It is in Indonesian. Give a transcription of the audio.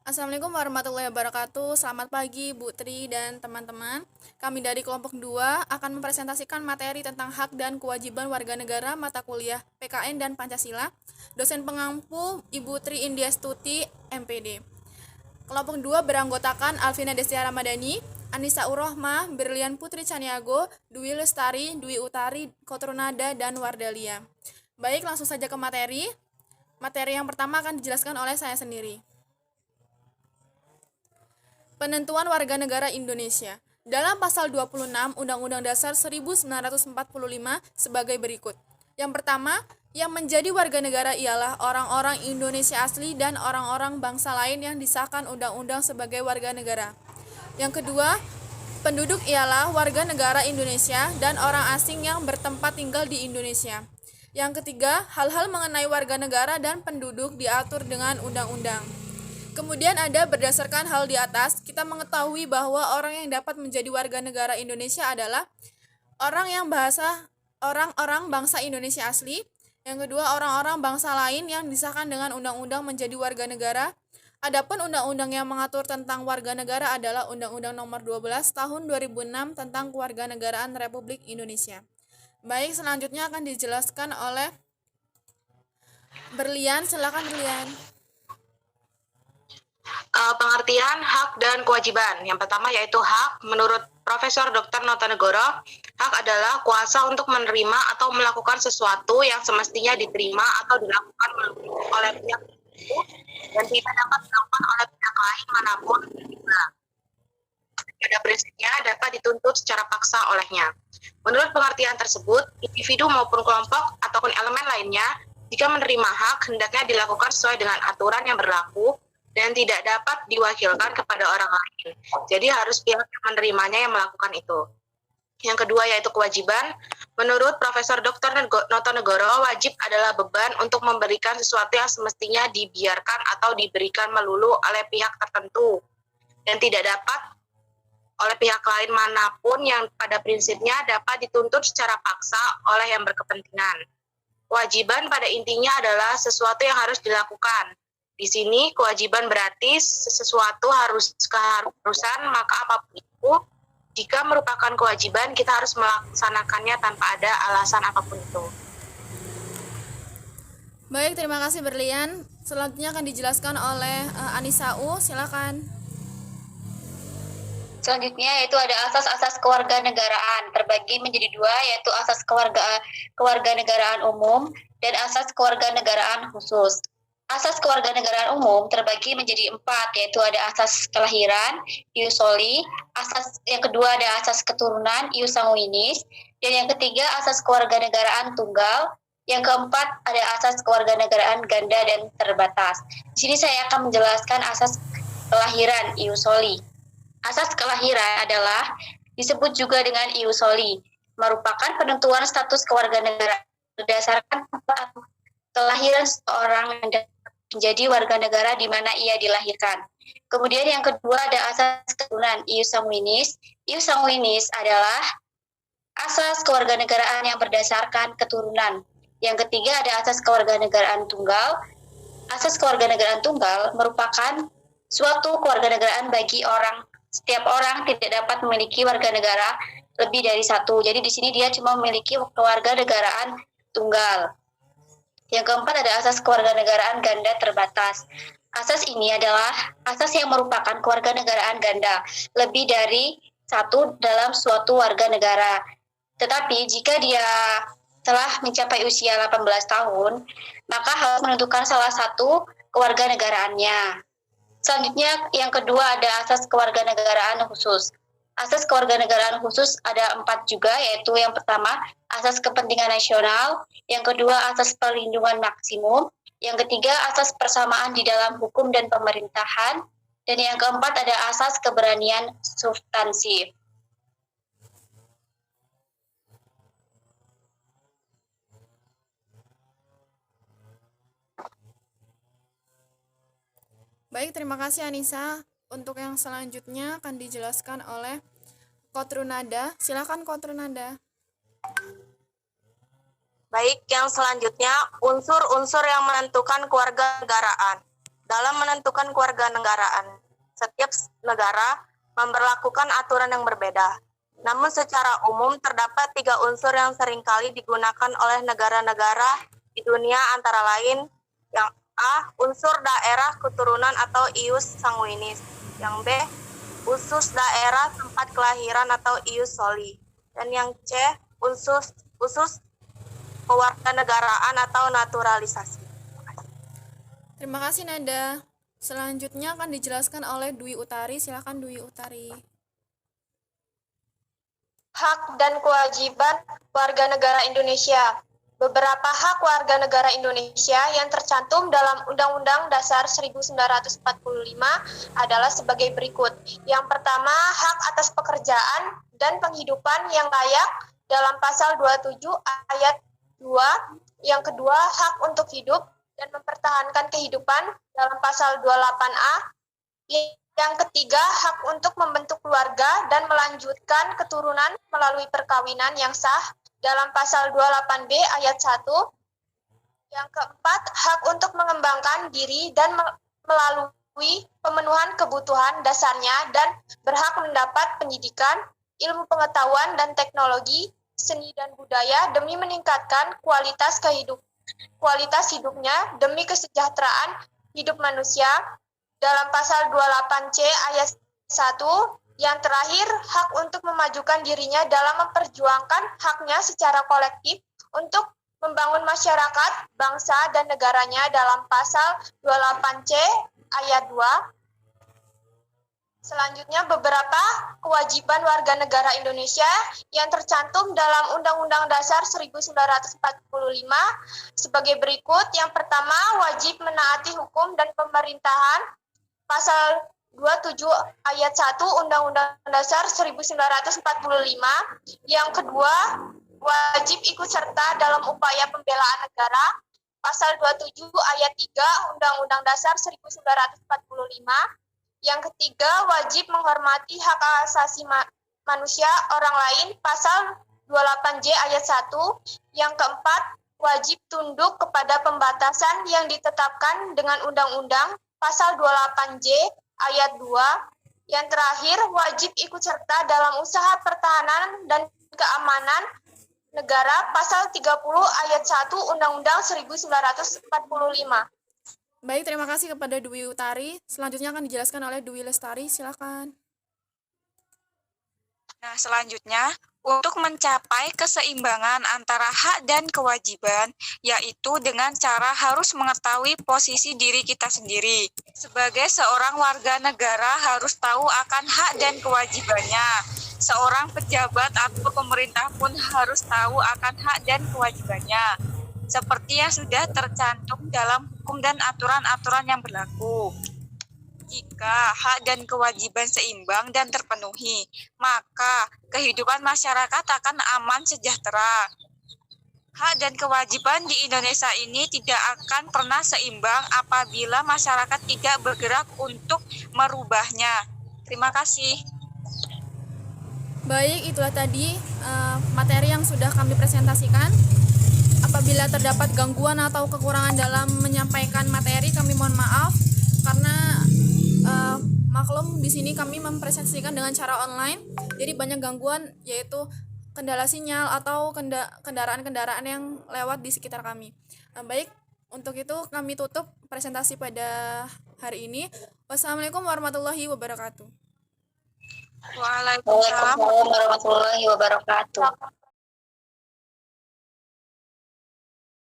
Assalamualaikum warahmatullahi wabarakatuh. Selamat pagi Bu Tri dan teman-teman. Kami dari kelompok 2 akan mempresentasikan materi tentang hak dan kewajiban warga negara mata kuliah PKN dan Pancasila. Dosen pengampu Ibu Tri Indiastuti, MPD. Kelompok 2 beranggotakan Alvina Destia Ramadhani, Anissa Urrohmah, Berlian Putri Caniago, Dwi Lestari, Dwi Utari, Kotrunada, dan Wardalia. Baik, langsung saja ke materi. Materi yang pertama akan dijelaskan oleh saya sendiri. Penentuan warga negara Indonesia. Dalam pasal 26 Undang-Undang Dasar 1945 sebagai berikut. Yang pertama, yang menjadi warga negara ialah orang-orang Indonesia asli dan orang-orang bangsa lain yang disahkan undang-undang sebagai warga negara. Yang kedua, penduduk ialah warga negara Indonesia dan orang asing yang bertempat tinggal di Indonesia. Yang ketiga, hal-hal mengenai warga negara dan penduduk diatur dengan undang-undang. Kemudian ada berdasarkan hal di atas, kita mengetahui bahwa orang yang dapat menjadi warga negara Indonesia adalah orang-orang bangsa Indonesia asli. Yang kedua, orang-orang bangsa lain yang disahkan dengan undang-undang menjadi warga negara. Adapun undang-undang yang mengatur tentang warga negara adalah Undang-Undang Nomor 12 Tahun 2006 tentang Kewarganegaraan Republik Indonesia. Baik, selanjutnya akan dijelaskan oleh Berlian. Silakan Berlian. Pengertian hak dan kewajiban. Yang pertama yaitu hak. Menurut Profesor Dr. Notonegoro, hak adalah kuasa untuk menerima atau melakukan sesuatu yang semestinya diterima atau dilakukan oleh pihak itu dan tidak dapat dilakukan oleh pihak lain manapun. Pada prinsipnya dapat dituntut secara paksa olehnya. Menurut pengertian tersebut, individu maupun kelompok ataupun elemen lainnya jika menerima hak hendaknya dilakukan sesuai dengan aturan yang berlaku dan tidak dapat diwakilkan kepada orang lain. Jadi harus pihak yang menerimanya yang melakukan itu. Yang kedua yaitu kewajiban. Menurut Profesor Dr. Notonegoro, wajib adalah beban untuk memberikan sesuatu yang semestinya dibiarkan atau diberikan melulu oleh pihak tertentu dan tidak dapat oleh pihak lain manapun yang pada prinsipnya dapat dituntut secara paksa oleh yang berkepentingan. Kewajiban pada intinya adalah sesuatu yang harus dilakukan. Di sini kewajiban berarti sesuatu harus keharusan, maka apapun itu, jika merupakan kewajiban kita harus melaksanakannya tanpa ada alasan apapun itu. Baik, terima kasih Berlian. Selanjutnya akan dijelaskan oleh Anissa U. Silakan. Selanjutnya yaitu ada asas-asas kewarganegaraan terbagi menjadi dua, yaitu asas kewarganegaraan umum dan asas kewarganegaraan khusus. Asas kewarganegaraan umum terbagi menjadi empat, yaitu ada asas kelahiran, ius soli, asas yang kedua ada asas keturunan, ius sanguinis, dan yang ketiga asas kewarganegaraan tunggal, yang keempat ada asas kewarganegaraan ganda dan terbatas. Di sini saya akan menjelaskan asas kelahiran, ius soli. Asas kelahiran adalah disebut juga dengan ius soli, merupakan penentuan status kewarganegaraan berdasarkan kelahiran seseorang yang menjadi warga negara di mana ia dilahirkan. Kemudian yang kedua ada asas keturunan, ius sanguinis. Ius sanguinis adalah asas kewarganegaraan yang berdasarkan keturunan. Yang ketiga ada asas kewarganegaraan tunggal. Asas kewarganegaraan tunggal merupakan suatu kewarganegaraan bagi setiap orang tidak dapat memiliki warga negara lebih dari satu. Jadi di sini dia cuma memiliki kewarganegaraan tunggal. Yang keempat ada asas kewarganegaraan ganda terbatas. Asas ini adalah asas yang merupakan kewarganegaraan ganda, lebih dari satu dalam suatu warga negara. Tetapi jika dia telah mencapai usia 18 tahun, maka harus menentukan salah satu kewarganegaraannya. Selanjutnya yang kedua ada asas kewarganegaraan khusus. Asas kewarganegaraan khusus ada 4 juga, yaitu yang pertama asas kepentingan nasional, yang kedua asas perlindungan maksimum, yang ketiga asas persamaan di dalam hukum dan pemerintahan, dan yang keempat ada asas keberanian substansif. Baik, terima kasih Anissa. Untuk yang selanjutnya akan dijelaskan oleh Kotrunada. Silakan Kotrunada. Baik, yang selanjutnya unsur-unsur yang menentukan kewarganegaraan. dalam menentukan kewarganegaraan. Setiap negara memberlakukan aturan yang berbeda. Namun secara umum terdapat 3 unsur yang seringkali digunakan oleh negara-negara di dunia antara lain yang A. Unsur daerah keturunan atau ius sanguinis. Yang B. Usus daerah tempat kelahiran atau ius soli. Dan yang C. Usus kewarganegaraan atau naturalisasi. Terima kasih Nada. Selanjutnya akan dijelaskan oleh Dwi Utari. Silakan Dwi Utari. Hak dan kewajiban warga negara Indonesia. Beberapa hak warga negara Indonesia yang tercantum dalam Undang-Undang Dasar 1945 adalah sebagai berikut. Yang pertama, hak atas pekerjaan dan penghidupan yang layak dalam pasal 27 ayat 2. Yang kedua, hak untuk hidup dan mempertahankan kehidupan dalam pasal 28A. Yang ketiga, hak untuk membentuk keluarga dan melanjutkan keturunan melalui perkawinan yang sah dalam pasal 28B ayat 1. Yang keempat, hak untuk mengembangkan diri dan melalui pemenuhan kebutuhan dasarnya dan berhak mendapat pendidikan, ilmu pengetahuan dan teknologi, seni dan budaya demi meningkatkan kualitas hidupnya demi kesejahteraan hidup manusia dalam pasal 28C ayat 1. Yang terakhir, hak untuk memajukan dirinya dalam memperjuangkan haknya secara kolektif untuk membangun masyarakat, bangsa, dan negaranya dalam pasal 28C ayat 2. Selanjutnya, beberapa kewajiban warga negara Indonesia yang tercantum dalam Undang-Undang Dasar 1945 sebagai berikut. Yang pertama, wajib menaati hukum dan pemerintahan. Pasal 27 ayat 1 Undang-Undang Dasar 1945. Yang kedua, wajib ikut serta dalam upaya pembelaan negara. Pasal 27 ayat 3 Undang-Undang Dasar 1945. Yang ketiga, wajib menghormati hak asasi manusia orang lain. Pasal 28J ayat 1. Yang keempat, wajib tunduk kepada pembatasan yang ditetapkan dengan undang-undang. Pasal 28J ayat 2. Yang terakhir, wajib ikut serta dalam usaha pertahanan dan keamanan negara. Pasal 30 ayat 1 Undang-Undang 1945. Baik, terima kasih kepada Dwi Utari. Selanjutnya akan dijelaskan oleh Dwi Lestari. Silakan. Nah, selanjutnya, untuk mencapai keseimbangan antara hak dan kewajiban, yaitu dengan cara harus mengetahui posisi diri kita sendiri. Sebagai seorang warga negara harus tahu akan hak dan kewajibannya. Seorang pejabat atau pemerintah pun harus tahu akan hak dan kewajibannya, seperti yang sudah tercantum dalam hukum dan aturan-aturan yang berlaku. Jika hak dan kewajiban seimbang dan terpenuhi, maka kehidupan masyarakat akan aman sejahtera. Hak dan kewajiban di Indonesia ini tidak akan pernah seimbang apabila masyarakat tidak bergerak untuk merubahnya. Terima kasih. Baik, itulah tadi materi yang sudah kami presentasikan. Apabila terdapat gangguan atau kekurangan dalam menyampaikan materi, kami mohon maaf karena maklum di sini kami mempresentasikan dengan cara online, jadi banyak gangguan yaitu kendala sinyal atau kendaraan-kendaraan yang lewat di sekitar kami. Baik, untuk itu kami tutup presentasi pada hari ini. Wassalamualaikum warahmatullahi wabarakatuh. Waalaikumsalam warahmatullahi wabarakatuh.